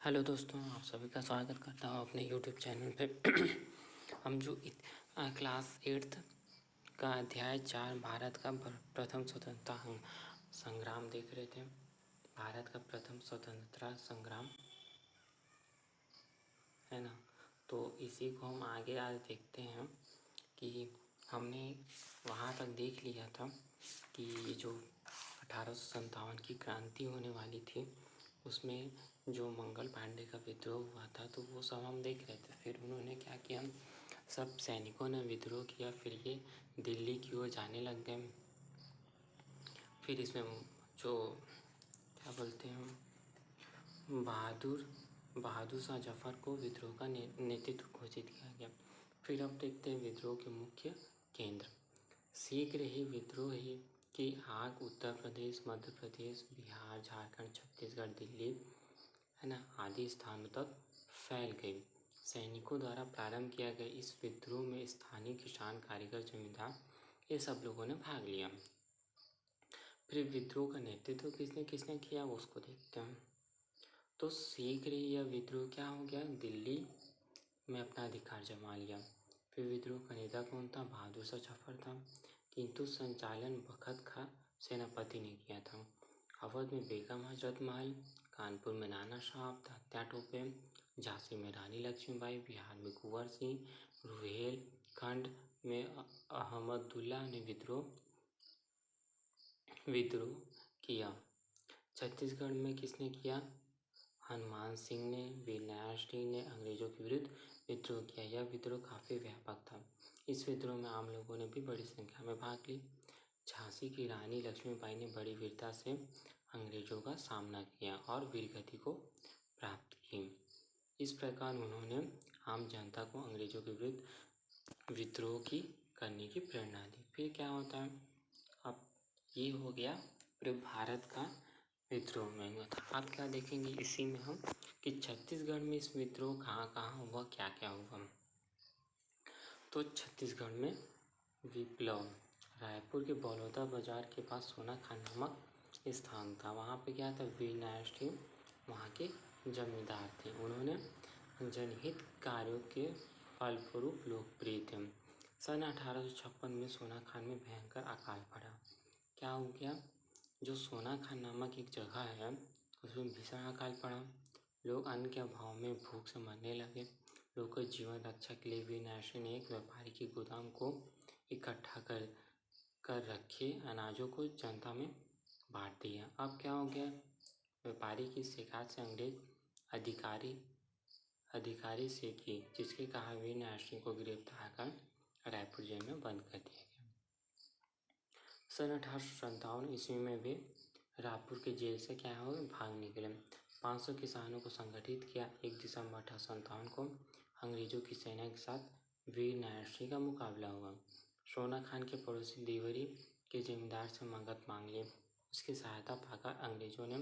Hello दोस्तों, आप सभी का स्वागत करता हूँ अपने यूट्यूब चैनल पे। हम जो क्लास 8th का अध्याय 4 भारत का प्रथम स्वतंत्रता संग्राम देख रहे थे। भारत का प्रथम स्वतंत्रता संग्राम है ना। तो इसी को हम आगे आज देखते हैं कि हमने वहाँ तक देख लिया था कि जो 1857 की क्रांति होने वाली थी उसमें जो मंगल पांडे का विद्रोह हुआ था, तो वो सब हम देख रहे थे। फिर उन्होंने क्या किया, सब सैनिकों ने विद्रोह किया, फिर ये दिल्ली की ओर जाने लग गए। फिर इसमें जो क्या बोलते हैं बहादुर शाह जफर को विद्रोह का नेतृत्व घोषित किया गया। फिर अब देखते हैं विद्रोह के मुख्य केंद्र। शीघ्र ही विद्रोह की आग उत्तर प्रदेश, मध्य प्रदेश, बिहार, झारखंड, छत्तीसगढ़, दिल्ली है ना आदि स्थानों तक फैल गई। सैनिकों द्वारा प्रारंभ किया गया इस विद्रोह में स्थानीय किसान, कारीगर, जमींदार ये सब लोगों ने भाग लिया। फिर विद्रोह का नेतृत्व किसने किसने किया उसको देखते हैं। तो शीघ्र ही यह विद्रोह क्या हो गया, दिल्ली में अपना अधिकार जमा लिया। फिर विद्रोह का नेता कौन था, बहादुर शाह जफर था, किंतु संचालन बखत खां सेनापति ने किया था। अवध में बेगम हजरत महल, कानपुर में नाना साहब तात्या टोपे, झांसी में रानी लक्ष्मीबाई, बिहार में कुंवर सिंह, रुहेलखंड में अहमदुल्ला ने विद्रोह किया। छत्तीसगढ़ में किसने किया, हनुमान सिंह ने, वीरनारायण सिंह ने अंग्रेजों के विरुद्ध विद्रोह किया। यह विद्रोह काफ़ी व्यापक था। इस विद्रोह में आम लोगों ने भी बड़ी संख्या में भाग ली। झांसी की रानी लक्ष्मीबाई ने बड़ी वीरता से अंग्रेजों का सामना किया और वीरगति को प्राप्त की। इस प्रकार उन्होंने आम जनता को अंग्रेजों के विरुद्ध विद्रोह की करने की प्रेरणा दी। फिर क्या होता है, अब ये हो गया पूरे भारत का विद्रोह में हुआ था। अब क्या देखेंगे इसी में हम कि छत्तीसगढ़ में इस विद्रोह कहाँ कहाँ हुआ, क्या क्या हुआ। तो छत्तीसगढ़ में विप्लव, रायपुर के बलौदा बाजार के पास सोनाखान नामक स्थान था। वहाँ पे क्या था, वीरनारायण सिंह वहाँ के जमींदार थे। उन्होंने जनहित कार्यों के फलस्वरूप लोकप्रिय थे। सन 1856 में सोनाखान में भयंकर अकाल पड़ा। क्या हो गया, जो सोनाखान नामक एक जगह है उसमें भीषण अकाल पड़ा। लोग अन्न के अभाव में भूख से मरने लगे। लोगों के जीवन रक्षा के लिए वीरनारायण सिंह ने एक व्यापारी के गोदाम को इकट्ठा कर रखे अनाजों को जनता में बांट दिया। अब क्या हो गया, व्यापारी की शिकायत से अंग्रेज अधिकारी से की, जिसके कारण वीरनारायण सिंह को गिरफ्तार कर रायपुर जेल में बंद कर दिया गया। सन 1857 ईस्वी में वे रायपुर के जेल से क्या हो भाग निकले। 500 किसानों को संगठित किया। 1 दिसंबर 1857 को अंग्रेजों की सेना के साथ वीरनारायण सिंह का मुकाबला हुआ। सोनाखान के पड़ोसी देवरी के जमींदार से मदद मांग ली। उसकी सहायता पाकर अंग्रेजों ने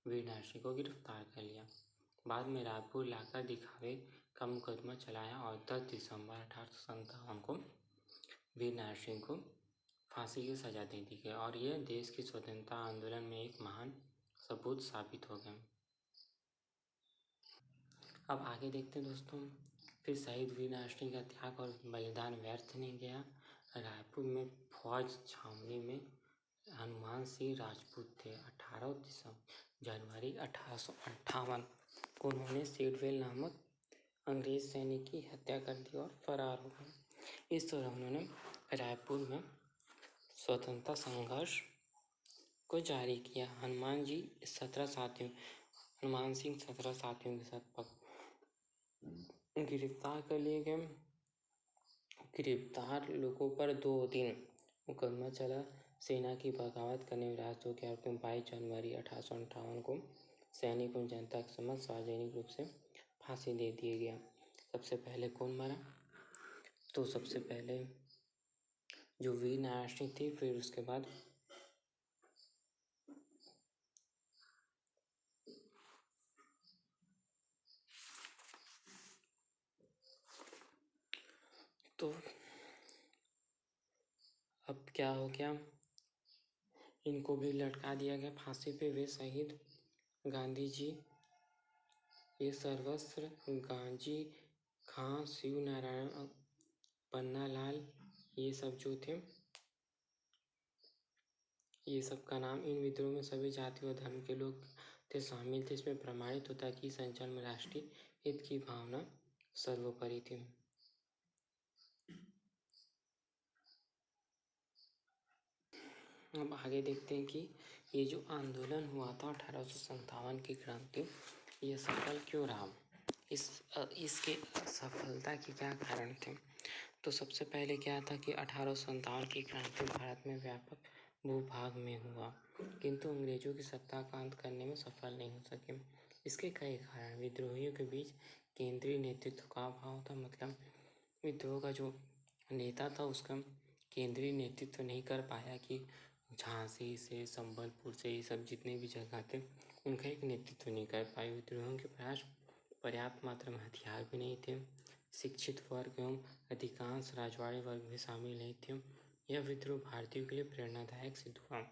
वीरनारायण सिंह को गिरफ्तार कर लिया। बाद में रायपुर लाकर दिखावे का मुकदमा चलाया और 10 दिसंबर 1857 को वीरनारायण सिंह को फांसी की सजा दे दी गई और यह देश की स्वतंत्रता आंदोलन में एक महान सबूत साबित हो गए। अब आगे देखते हैं दोस्तों। फिर शहीद वीरनारायण सिंह का त्याग और बलिदान व्यर्थ नहीं गया। रायपुर में फौज छावनी में हनुमान सिंह राजपूत थे। 18 जनवरी 1858 को उन्होंने सीडवेल नामक अंग्रेज सैनिक की हत्या कर दी और फरार हो गए। इस दौरान उन्होंने रायपुर में स्वतंत्रता संघर्ष को जारी किया। हनुमान सिंह 17 साथियों के साथ गिरफ्तार कर लिए गए। गिरफ्तार लोगों पर 2 दिन मुकदमा चला। सेना की बगावत करने में राजद्रोह के आरोप में 22 जनवरी 1858 को सैनिक और जनता के समक्ष सार्वजनिक रूप से फांसी दे दिया गया। सबसे पहले कौन मरा, तो सबसे पहले जो वीरनारायण सिंह थी, फिर उसके बाद तो अब क्या हो गया, इनको भी लटका दिया गया फांसी पे। वे शहीद गांधी जी ये सर्वस्त्र गांजी खां, शिव नारायण, पन्नालाल, ये सब जो थे, ये सब का नाम। इन विद्रोह में सभी जाति और धर्म के लोग थे शामिल थे। इसमें प्रमाणित होता है कि संचलन में राष्ट्रीय हित की भावना सर्वोपरि थी। अब आगे देखते हैं कि ये जो आंदोलन हुआ था 1857 की क्रांति, ये सफल क्यों रहा, इसके सफलता के क्या कारण थे। तो सबसे पहले क्या था कि 1857 की क्रांति भारत में व्यापक भूभाग में हुआ, किंतु अंग्रेजों की सत्ता का अंत करने में सफल नहीं हो सके। इसके कई कारण। विद्रोहियों के बीच केंद्रीय नेतृत्व का अभाव था, मतलब विद्रोह का जो नेता था उसका केंद्रीय नेतृत्व नहीं कर पाया कि झांसी से, संबलपुर से, ये सब जितने भी जगह थे उनका एक नेतृत्व नहीं कर पाए। विद्रोहियों के पास पर्याप्त मात्रा में हथियार भी नहीं थे। शिक्षित वर्ग एवं अधिकांश राजवाड़े वर्ग भी शामिल नहीं थे। यह विद्रोह भारतीयों के लिए प्रेरणादायक सिद्ध हुआ।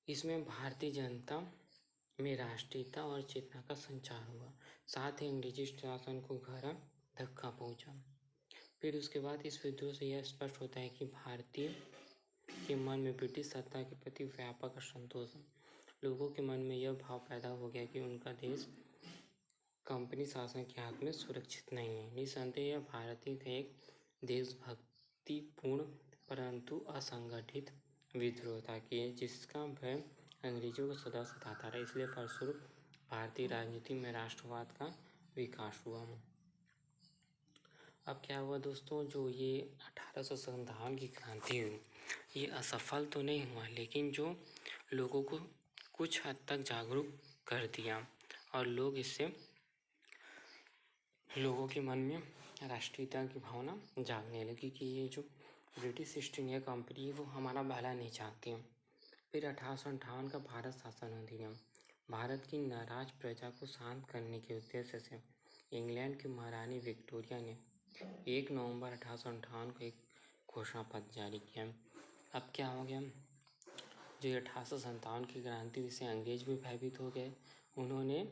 इसमें भारतीय जनता में राष्ट्रीयता और चेतना का संचार हुआ, साथ ही अंग्रेजी शासन को गहरा धक्का पहुंचा। फिर उसके बाद इस विद्रोह से यह स्पष्ट होता है कि भारतीय के मन में ब्रिटिश सत्ता के प्रति व्यापक असंतोष है। लोगों के मन में यह भाव पैदा हो गया कि उनका देश कंपनी शासन के हाथ में सुरक्षित नहीं है। निसंदेह यह भारतीय का एक देशभक्तिपूर्ण परंतु असंगठित विद्रोह था कि जिसका भय अंग्रेजों को सदा सताता रहा। इसलिए फलस्वरूप भारतीय राजनीति में राष्ट्रवाद का विकास हुआ। अब क्या हुआ दोस्तों, जो ये 1857 की क्रांति हुई, ये असफल तो नहीं हुआ, लेकिन जो लोगों को कुछ हद तक जागरूक कर दिया और लोगों के मन में राष्ट्रीयता की भावना जागने लगी कि ये जो ब्रिटिश ईस्ट इंडिया कंपनी है वो हमारा भला नहीं चाहती है। फिर 1858 का भारत शासन अधिनियम। भारत की नाराज प्रजा को शांत करने के उद्देश्य से इंग्लैंड की महारानी विक्टोरिया ने 1 नवंबर 1858 को एक घोषणा पत्र जारी किया। अब क्या हो गया, जो 1857 की क्रांति से अंग्रेज भी भयभीत हो गए। उन्होंने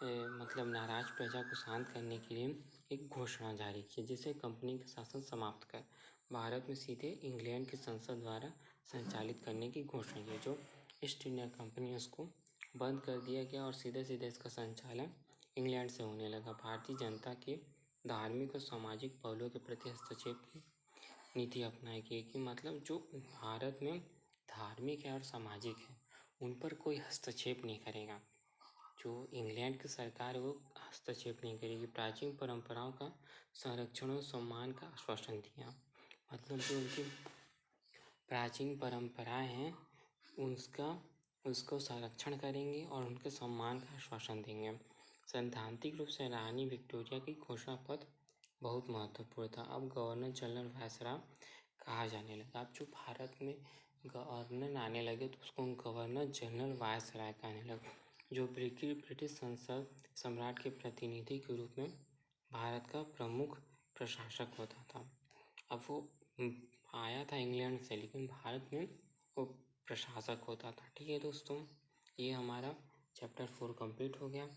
मतलब नाराज प्रजा को शांत करने के लिए एक घोषणा जारी की, जिसे कंपनी का शासन समाप्त कर भारत में सीधे इंग्लैंड की संसद द्वारा संचालित करने की घोषणा की। जो ईस्ट इंडिया कंपनी उसको बंद कर दिया गया और सीधे सीधे इसका संचालन इंग्लैंड से होने लगा। भारतीय जनता के धार्मिक और सामाजिक पहलुओं के प्रति हस्तक्षेप की नीति अपनाई गई कि मतलब जो भारत में धार्मिक है और सामाजिक है उन पर कोई हस्तक्षेप नहीं करेगा। जो इंग्लैंड की सरकार है वो हस्तक्षेप नहीं करेगी। प्राचीन परंपराओं का संरक्षण और सम्मान का आश्वासन दिया, मतलब जो उनकी प्राचीन परंपराएं हैं उसको संरक्षण करेंगे और उनके सम्मान का आश्वासन देंगे। सैद्धांतिक रूप से रानी विक्टोरिया की घोषणा पत्र बहुत महत्वपूर्ण था। अब गवर्नर जनरल वायसराय कहा जाने लगा। अब जो भारत में गवर्नर आने लगे तो उसको गवर्नर जनरल वायसराय कहने लगे, जो ब्रिटिश संसद सम्राट के प्रतिनिधि के रूप में भारत का प्रमुख प्रशासक होता था। अब वो आया था इंग्लैंड से, लेकिन भारत में वो प्रशासक होता था। ठीक है दोस्तों, ये हमारा चैप्टर 4 कंप्लीट हो गया।